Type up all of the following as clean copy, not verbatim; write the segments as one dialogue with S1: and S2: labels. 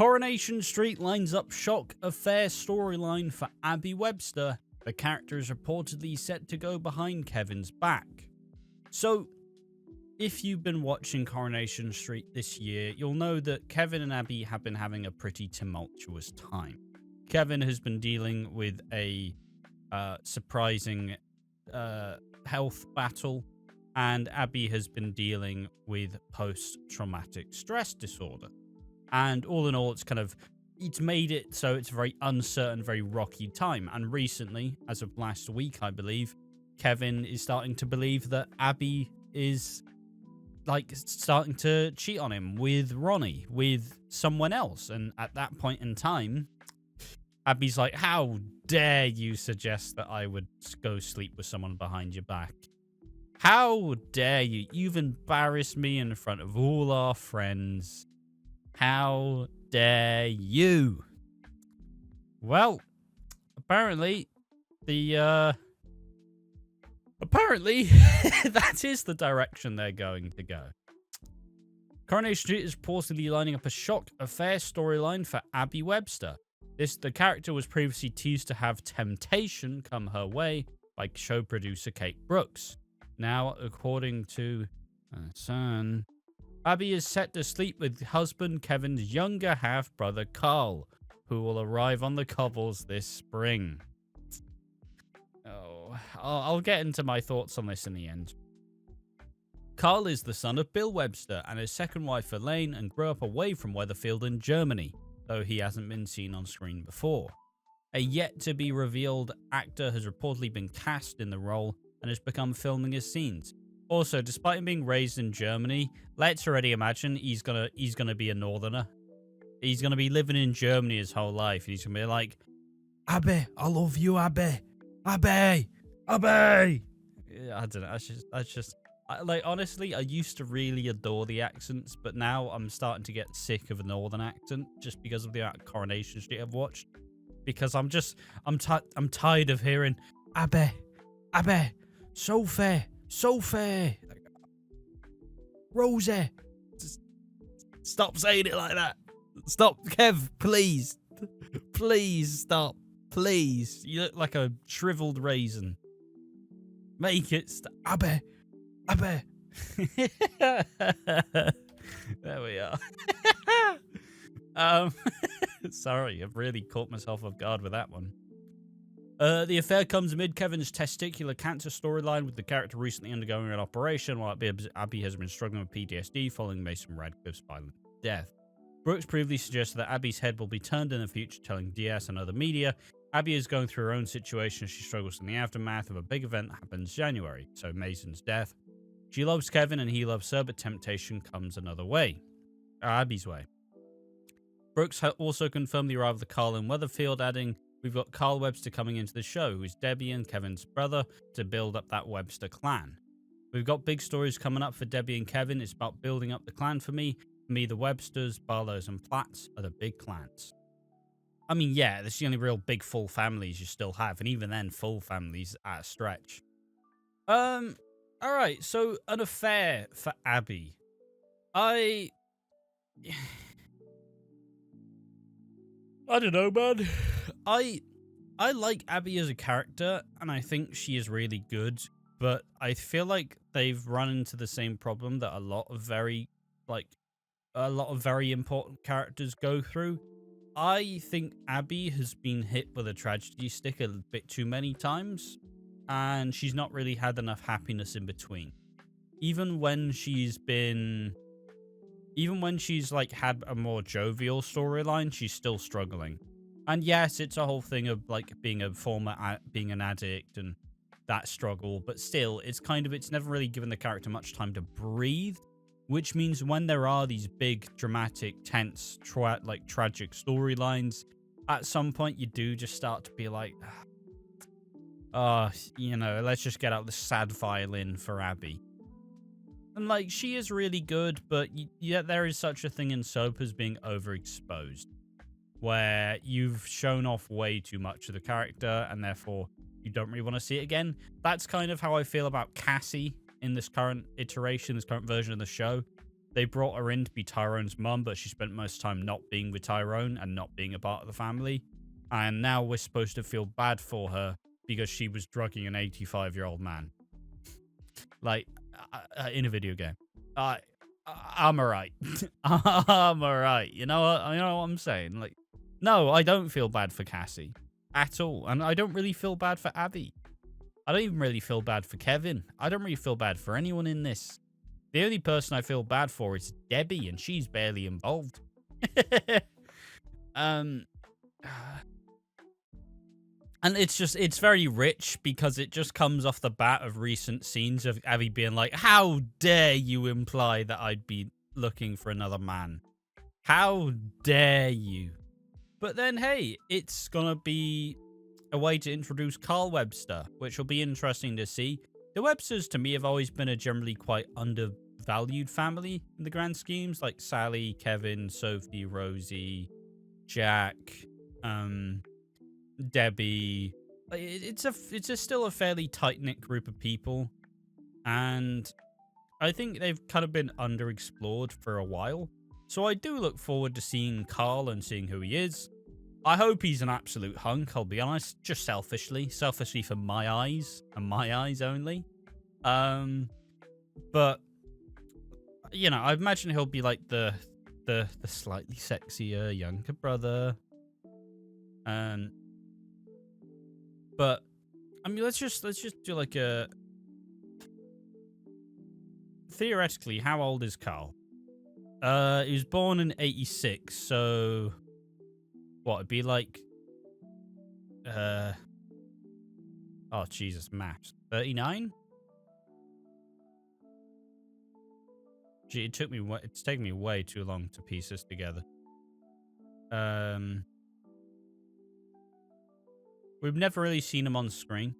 S1: Coronation Street lines up shock affair storyline for Abby Webster. The character is reportedly set to go behind Kevin's back. So, if you've been watching Coronation Street this year, you'll know that Kevin and Abby have been having a pretty tumultuous time. Kevin has been dealing with a surprising health battle, and Abby has been dealing with post-traumatic stress disorder. And all in all, it's made it so it's a very uncertain, very rocky time. And recently, as of last week, I believe, Kevin is starting to believe that Abby is starting to cheat on him with Ronnie, with someone else. And at that point in time, Abby's like, how dare you suggest that I would go sleep with someone behind your back? How dare you? You've embarrassed me in front of all our friends. How dare you? Well, apparently that is the direction they're going to go. Coronation Street is reportedly lining up a shock affair storyline for Abby Webster. The character was previously teased to have temptation come her way by show producer Kate Brooks. Now, according to Sun, Abby is set to sleep with husband Kevin's younger half-brother Carl, who will arrive on the cobbles this spring. Oh, I'll get into my thoughts on this in the end. Carl is the son of Bill Webster and his second wife Elaine, and grew up away from Weatherfield in Germany, though he hasn't been seen on screen before. A yet-to-be-revealed actor has reportedly been cast in the role and has begun filming his scenes. Also, despite him being raised in Germany, let's already imagine he's gonna be a northerner. He's gonna be living in Germany his whole life. He's gonna be like, Abby, I love you, Abby, Abby, Abby. I don't know. Honestly, I used to really adore the accents, but now I'm starting to get sick of a northern accent just because of the amount of Coronation Street I've watched. Because I'm tired of hearing Abby, Abby, Sophie, Sophie, Rosie. Just stop saying it like that. Stop, Kev, please. Please stop. Please. You look like a shriveled raisin. Make it stop. Abby. Abby. There we are. Sorry, I've really caught myself off guard with that one. The affair comes amid Kevin's testicular cancer storyline, with the character recently undergoing an operation, while Abby has been struggling with PTSD following Mason Radcliffe's violent death. Brooks previously suggested that Abby's head will be turned in the future, telling DS and other media Abby is going through her own situation as she struggles in the aftermath of a big event that happens January, so Mason's death. She loves Kevin and he loves her, but temptation comes another way. Abby's way. Brooks also confirmed the arrival of Carl in Weatherfield, adding, "We've got Carl Webster coming into the show, who's Debbie and Kevin's brother, to build up that Webster clan. We've got big stories coming up for Debbie and Kevin. It's about building up the clan for me. For me, the Websters, Barlows, and Platts are the big clans." I mean, yeah, that's the only real big full families you still have, and even then, full families at a stretch. Alright, so an affair for Abby. I don't know, man. I like Abby as a character, and I think she is really good, but I feel like they've run into the same problem that a lot of very important characters go through. I think Abby has been hit with a tragedy stick a bit too many times, and she's not really had enough happiness in between. Even when she's like had a more jovial storyline, she's still struggling. And yes, it's a whole thing of like being an addict and that struggle, but still, it's never really given the character much time to breathe, which means when there are these big, dramatic, tense, tragic storylines, at some point you do just start to be like, let's just get out the sad violin for Abby. And like, she is really good, but yet there is such a thing in soap as being overexposed, where you've shown off way too much of the character, and therefore you don't really want to see it again. That's kind of how I feel about Cassie in this current iteration, this current version of the show. they brought her in to be Tyrone's mum, but she spent most of the time not being with Tyrone and not being a part of the family. And now we're supposed to feel bad for her because she was drugging an 85-year-old man. Like, in a video game. I'm alright. I'm alright. You know what I'm saying? Like, no, I don't feel bad for Cassie. At all. And I don't really feel bad for Abby. I don't even really feel bad for Kevin. I don't really feel bad for anyone in this. The only person I feel bad for is Debbie, and she's barely involved. And it's very rich because it just comes off the bat of recent scenes of Abby being like, how dare you imply that I'd be looking for another man? How dare you? But then, hey, it's gonna be a way to introduce Carl Webster, which will be interesting to see. The Websters, to me, have always been a generally quite undervalued family in the grand schemes, like Sally, Kevin, Sophie, Rosie, Jack, Debbie. It's still a fairly tight-knit group of people, and I think they've kind of been underexplored for a while. So I do look forward to seeing Carl and seeing who he is. I hope he's an absolute hunk, I'll be honest, just selfishly for my eyes, and my eyes only. But, you know, I imagine he'll be like the slightly sexier younger brother. But, I mean, let's just do like a... Theoretically, how old is Carl? He was born in 86, so... What, it'd be like... Oh, Jesus, maths. 39? Gee, it's taken me way too long to piece this together. We've never really seen him on screen.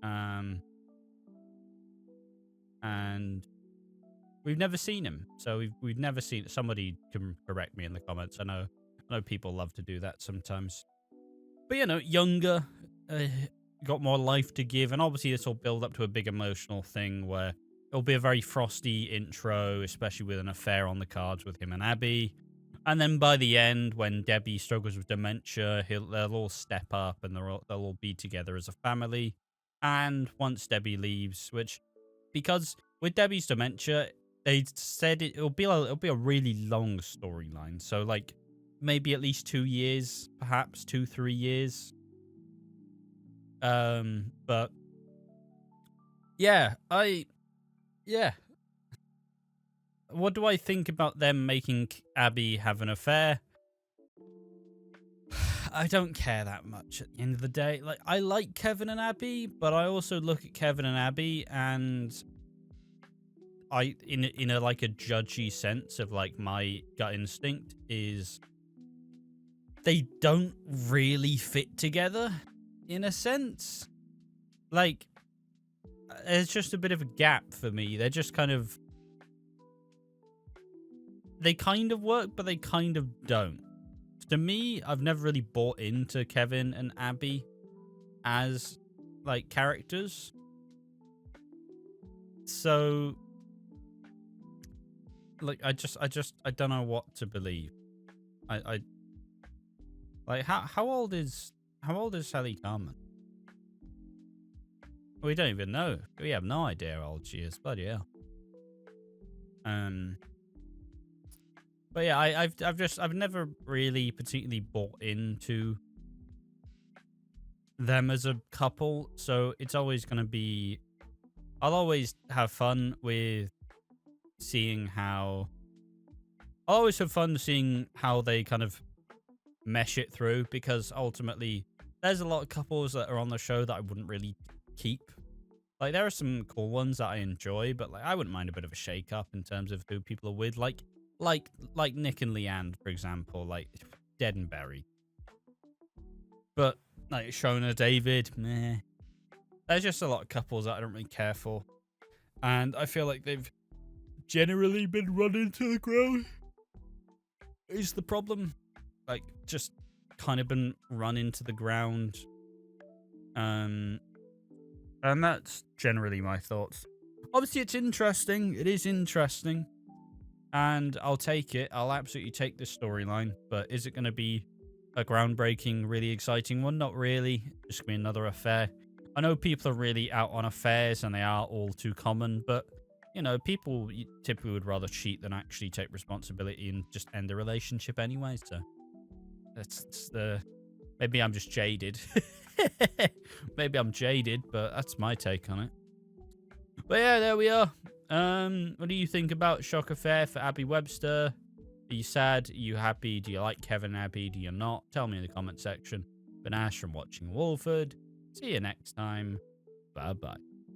S1: And we've never seen him. So we've never seen... Somebody can correct me in the comments. I know people love to do that sometimes. But, you know, younger, got more life to give. And obviously this will build up to a big emotional thing where it'll be a very frosty intro, especially with an affair on the cards with him and Abby. And then by the end, when Debbie struggles with dementia, they'll all step up and they'll all be together as a family. And once Debbie leaves, because with Debbie's dementia, they said it'll be a really long storyline. So, like, maybe at least 2 years, perhaps 2-3 years. But yeah, what do I think about them making Abby have an affair? I don't care that much at the end of the day. Like, I like Kevin and Abby, but I also look at Kevin and Abby and in a like a judgy sense of like my gut instinct is they don't really fit together in a sense. Like, there's just a bit of a gap for me. They're just they kind of work, but they kind of don't. To me, I've never really bought into Kevin and Abby as like characters. So like I don't know what to believe. I like how old is Sally Carmen? We don't even know. We have no idea how old she is. Bloody hell. But yeah, I've never really particularly bought into them as a couple, so it's always gonna be... I'll always have fun with seeing how... I'll always have fun seeing how they kind of mesh it through, because ultimately there's a lot of couples that are on the show that I wouldn't really keep. Like, there are some cool ones that I enjoy, but like I wouldn't mind a bit of a shake-up in terms of who people are with. Like Nick and Leanne, for example, like dead and buried. But like Shona, David, meh. There's just a lot of couples that I don't really care for. And I feel like they've generally been run into the ground. Is the problem. Like, just kind of been run into the ground. And that's generally my thoughts. Obviously, it's interesting. It is interesting. and I'll take it. I'll absolutely take this storyline, but is it going to be a groundbreaking, really exciting one? Not really. Just going to be another affair. I know people are really out on affairs, and they are all too common, but, you know, people typically would rather cheat than actually take responsibility and just end the relationship anyway, so that's the... Maybe I'm just jaded. Maybe I'm jaded, but that's my take on it. But yeah, there we are. What do you think about shock affair for Abby Webster? Are you sad? Are you happy? Do you like Kevin and Abby? Do you not? Tell me in the comment section. Been Ash from Watching Walford. See you next time. Bye-bye.